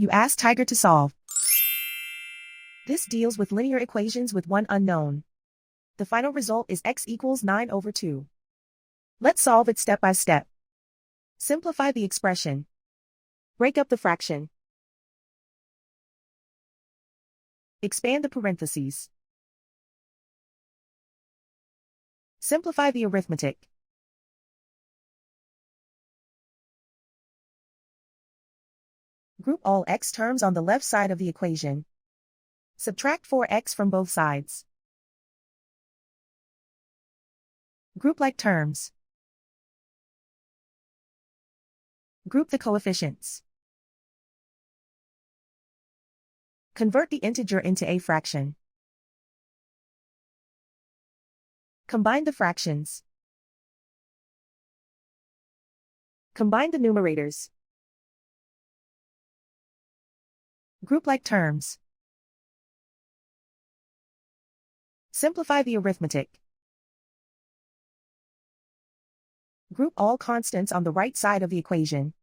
You ask Tiger to solve. This deals with linear equations with one unknown. The final result is x equals 9/2. Let's solve it step by step. Simplify the expression. Break up the fraction. Expand the parentheses. Simplify the arithmetic. Group all x terms on the left side of the equation. Subtract 4x from both sides. Group like terms. Group the coefficients. Convert the integer into a fraction. Combine the fractions. Combine the numerators. Group like terms. Simplify the arithmetic. Group all constants on the right side of the equation.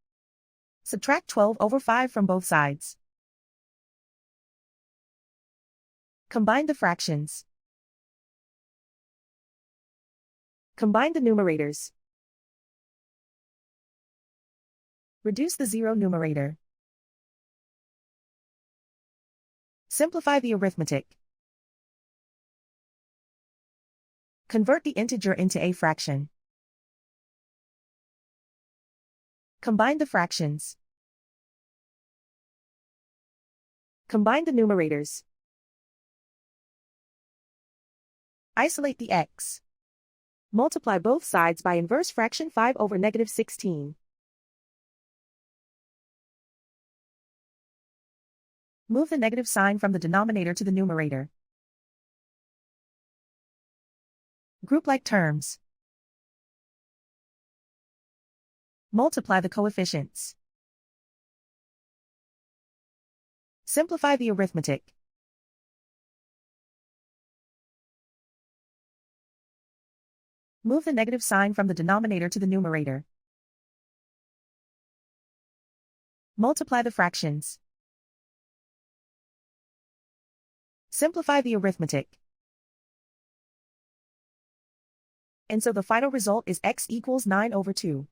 Subtract 12/5 from both sides. Combine the fractions. Combine the numerators. Reduce the zero numerator. Simplify the arithmetic. Convert the integer into a fraction. Combine the fractions. Combine the numerators. Isolate the x. Multiply both sides by inverse fraction 5/-16. Move the negative sign from the denominator to the numerator. Group like terms. Multiply the coefficients. Simplify the arithmetic. Move the negative sign from the denominator to the numerator. Multiply the fractions. Simplify the arithmetic. And so the final result is x equals 9/2.